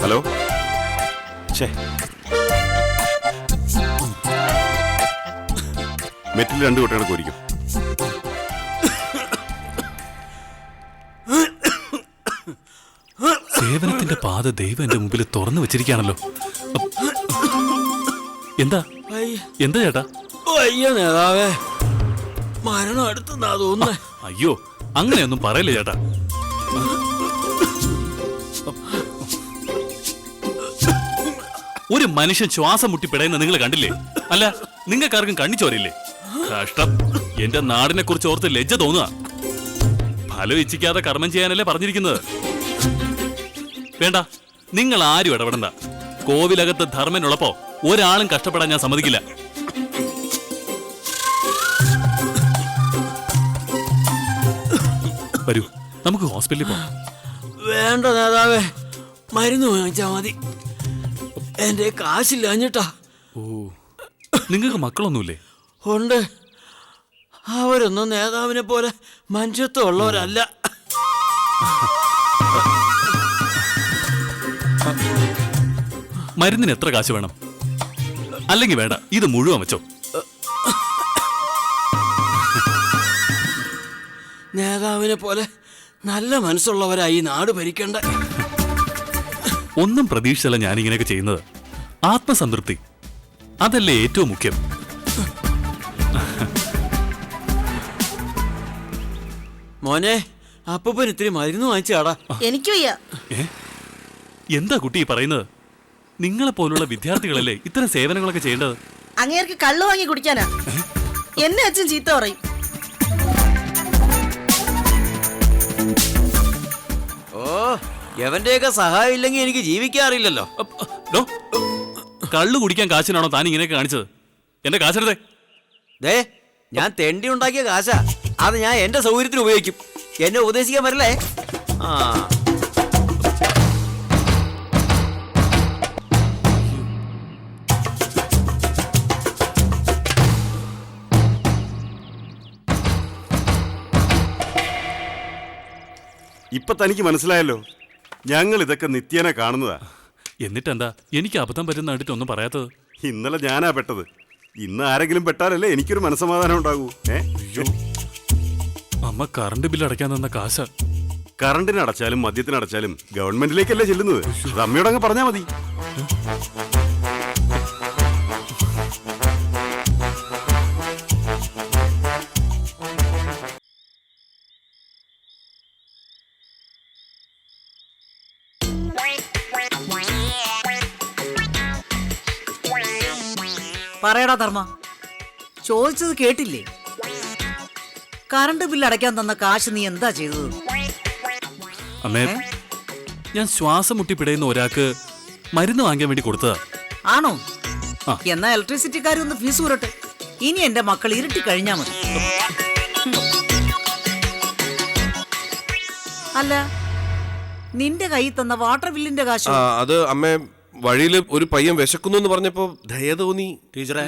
Hello. മെറ്റിൽ 2 കുട്ടികളെ കോരിക്കും. സേവനത്തിന്റെ പാത ദൈവം എന്റെ മുമ്പിൽ തുറന്നു വെച്ചിരിക്കുകയാണല്ലോ. എന്താ എന്താ ചേട്ടാ? അയ്യോ നേതാവേ, മരണം അടുത്തെന്നാ തോന്നുന്നേ. അയ്യോ അങ്ങനെയൊന്നും പറയല്ലേ ചേട്ടാ. ഒരു മനുഷ്യൻ ശ്വാസം മുട്ടി പിടയുന്ന നിങ്ങൾ കണ്ടില്ലേ? അല്ല നിങ്ങൾക്കാർക്കും കണ്ണിച്ചോരില്ലേ? കഷ്ടം. എന്റെ നാടിനെ കുറിച്ച് ഓർത്ത് ലജ്ജ തോന്നുക. ഫലം ഇച്ഛിക്കാതെ കർമ്മം ചെയ്യാനല്ലേ പറഞ്ഞിരിക്കുന്നത്. വേണ്ട, നിങ്ങൾ ആരും ഇടപെടണ്ട. കോവിലകത്ത് ധർമ്മനുള്ളപ്പോ ഒരാളും കഷ്ടപ്പെടാൻ ഞാൻ സമ്മതിക്കില്ല. വരൂ, നമുക്ക് ഹോസ്പിറ്റലിൽ പോകാം. വേണ്ട നേതാവേ, മരുന്ന് വാങ്ങിച്ചാ മതി. എന്റെ കാശില്ലാഞ്ഞിട്ടാ. ഓ, നിങ്ങൾക്ക് മക്കളൊന്നുമില്ലേ? ഉണ്ട്. അവരൊന്നും നേതാവിനെ പോലെ മനുഷ്യത്വം ഉള്ളവരല്ല. മരുന്നിന് എത്ര കാശ് വേണം? അല്ലെങ്കിൽ വേണ്ട, ഇത് മുഴുവൻ വെച്ചോ. നേതാവിനെ പോലെ നല്ല മനസ്സുള്ളവരായി നാട് ഭരിക്കണ്ട. ഒന്നും പ്രതീക്ഷിച്ചല്ല ഞാൻ ഇങ്ങനെയൊക്കെ ചെയ്യുന്നത്. ആത്മസംതൃപ്തി അതല്ലേ ഏറ്റവും മുഖ്യം. മോനെ, അപ്പൂപ്പൻ ഇത്തിരി മരുന്ന് വാങ്ങിച്ചാടാ. എനിക്ക് വയ്യ. എന്താ കുട്ടി പറയുന്നത്? നിങ്ങളെ പോലുള്ള വിദ്യാർത്ഥികളല്ലേ ഇത്തരം സേവനങ്ങളൊക്കെ ചെയ്യേണ്ടത്. അങ്ങേർക്ക് കള്ളു വാങ്ങി കുടിക്കാനാ. എന്നെ അച്ഛൻ ചീത്ത പറയും. ഓ, എവന്റെയൊക്കെ സഹായം ഇല്ലെങ്കിൽ എനിക്ക് ജീവിക്കാറില്ലല്ലോ. കള്ളു കുടിക്കാൻ കാശിനാണോ താൻ ഇങ്ങനെയൊക്കെ കാണിച്ചത്? എന്റെ കാശെടുത്തേ. ദേ, ഞാൻ തെണ്ടി ഉണ്ടാക്കിയ കാശാ. അത് ഞാൻ എന്റെ സൗകര്യത്തിന് ഉപയോഗിക്കും. എന്നെ ഉപദേശിക്കാൻ വരല്ലേ? ആ, ഇപ്പൊ തനിക്ക് മനസ്സിലായല്ലോ, ഞങ്ങൾ ഇതൊക്കെ നിത്യേന കാണുന്നതാ. എന്നിട്ടെന്താ എനിക്ക് അബദ്ധം പറ്റുന്ന കണ്ടിട്ട് ഒന്നും പറയാത്തത്? ഇന്നലെ ഞാനാ പെട്ടത്. ഇന്ന് ആരെങ്കിലും പെട്ടാലല്ലേ എനിക്കൊരു മനസ്സമാധാനം ഉണ്ടാകൂ. അമ്മ കറണ്ട് ബില്ല് അടയ്ക്കാൻ തന്ന കാശ. കറണ്ടിന് അടച്ചാലും മദ്യത്തിന് അടച്ചാലും ഗവൺമെന്റിലേക്കല്ലേ ചെല്ലുന്നത്. അമ്മയോട് അങ്ങ് പറഞ്ഞാ മതി. പറയടാ ധർമ്മ, ചോദിച്ചത് കേട്ടില്ലേ? കറണ്ട് ബില്ല് അടയ്ക്കാൻ തന്ന കാശ് നീ എന്താ ചെയ്തത്? അമ്മേ, ഞാൻ ശ്വാസം മുട്ടി പിടയുന്ന ഒരാൾക്ക് മരുന്ന് വാങ്ങാൻ വേണ്ടി കൊടുത്തതാ. ആണോ? ആ. എന്നാ ഇലക്ട്രിസിറ്റിക്കാർ ഒന്ന് ഫീസ് കൂരട്ടെ. ഇനി എന്റെ മക്കൾ ഇരുട്ടി കഴിഞ്ഞാ മതി. അല്ല, നിന്റെ കയ്യിൽ തന്ന വാട്ടർ ബില്ലിന്റെ കാശോ? അത് അമ്മേ, വഴിയിൽ ഒരു പയ്യൻ വിശക്കുന്നു എന്ന് പറഞ്ഞപ്പോ ദയ തോന്നി. ടീച്ചറെ,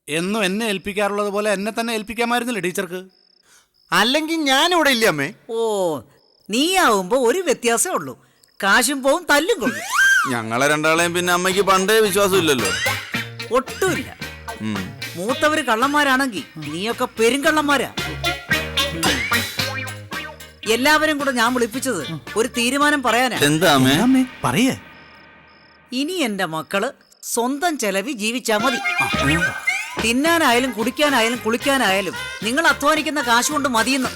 എന്നും എന്നെ ഏൽപ്പിക്കാറുള്ളത് പോലെ എന്നെ തന്നെ ഏൽപ്പിക്കാമായിരുന്നില്ല ടീച്ചർക്ക്? അല്ലെങ്കിൽ ഞാനിവിടെ ഇല്ല അമ്മേ. ഓ, നീയാവുമ്പോ ഒരു വ്യത്യാസമേ ഉള്ളൂ. കാശും പോവും, തല്ലും കൊള്ളും. ഞങ്ങളെ രണ്ടാളെയും പിന്നെ അമ്മയ്ക്ക് പണ്ടേ വിശ്വാസമില്ലല്ലോ. ഒട്ടുമില്ല. മൂത്തവര് കള്ളന്മാരാണെങ്കിൽ നീയൊക്കെ പെരുങ്കള്ളന്മാരാ. എല്ലാവരും കൂടെ ഞാൻ വിളിപ്പിച്ചത് ഒരു തീരുമാനം പറയാനാ. എന്താ അമ്മേ? പറയേ. ഇനി എന്റെ മക്കള് സ്വന്തം ചെലവി ജീവിച്ചാ മതി. തിന്നാനായാലും കുടിക്കാനായാലും കുളിക്കാനായാലും നിങ്ങൾ അധ്വാനിക്കുന്ന കാശ് കൊണ്ട് മതിയെന്ന്.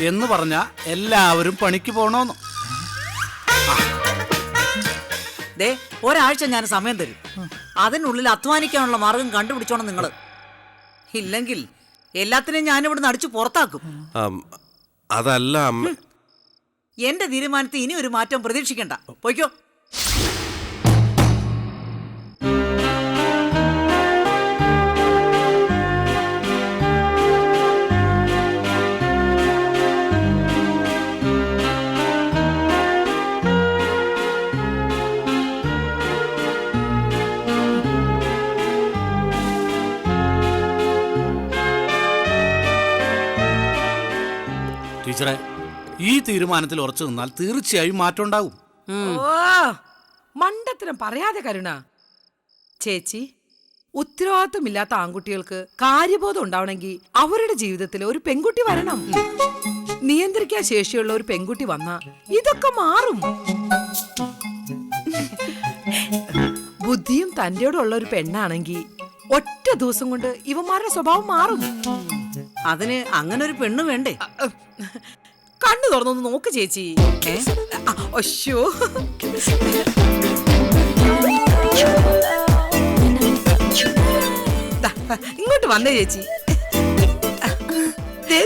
എന്ന് പറഞ്ഞാ എല്ലാവരും പണിക്ക് പോണോന്ന്. ദേ, ഒരാഴ്ച ഞാൻ സമയം തരും. അതിനുള്ളിൽ അധ്വാനിക്കാനുള്ള മാർഗം കണ്ടുപിടിച്ചോണം നിങ്ങള്. ഇല്ലെങ്കിൽ എല്ലാത്തിനെയും ഞാനിവിടുന്ന് അടിച്ചു പുറത്താക്കും. അതല്ല അമ്മ, എന്റെ തീരുമാനത്തിൽ ഇനി ഒരു മാറ്റം പ്രതീക്ഷിക്കണ്ട. പോയിക്കോ. ടീച്ചറെ, ഈ തീരുമാനത്തിൽ ഉറച്ചു നിന്നാൽ തീർച്ചയായും മാറ്റം ഉണ്ടാകും. ഓ മണ്ടത്തരം പറയാതെ കരുണ. ചേച്ചി, ഉത്തരവാദിത്വമില്ലാത്ത ആൺകുട്ടികൾക്ക് കാര്യബോധം ഉണ്ടാവണമെങ്കിൽ അവരുടെ ജീവിതത്തിൽ ഒരു പെൺകുട്ടി വരണം. നിയന്ത്രിക്കാൻ ശേഷിയുള്ള ഒരു പെൺകുട്ടി വന്നാ ഇതൊക്കെ മാറും. ബുദ്ധിയും തന്റെയോടുള്ള ഒരു പെണ്ണാണെങ്കിൽ ഒറ്റ ദിവസം കൊണ്ട് ഇവന്മാരുടെ സ്വഭാവം മാറും. അതിന് അങ്ങനെ ഒരു പെണ്ണ് വേണ്ടേ? കണ്ണു തുറന്നൊന്ന് നോക്ക് ചേച്ചി. അശ്ശോ, ഇങ്ങോട്ട് വന്നേ ചേച്ചി.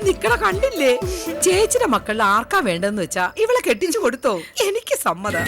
നിക്കണ കണ്ടില്ലേ? ചേച്ചിയുടെ മക്കളിൽ ആർക്കാ വേണ്ടെന്ന് വെച്ചാ ഇവളെ കെട്ടിച്ചു കൊടുത്തോ? എനിക്ക് സമ്മതം.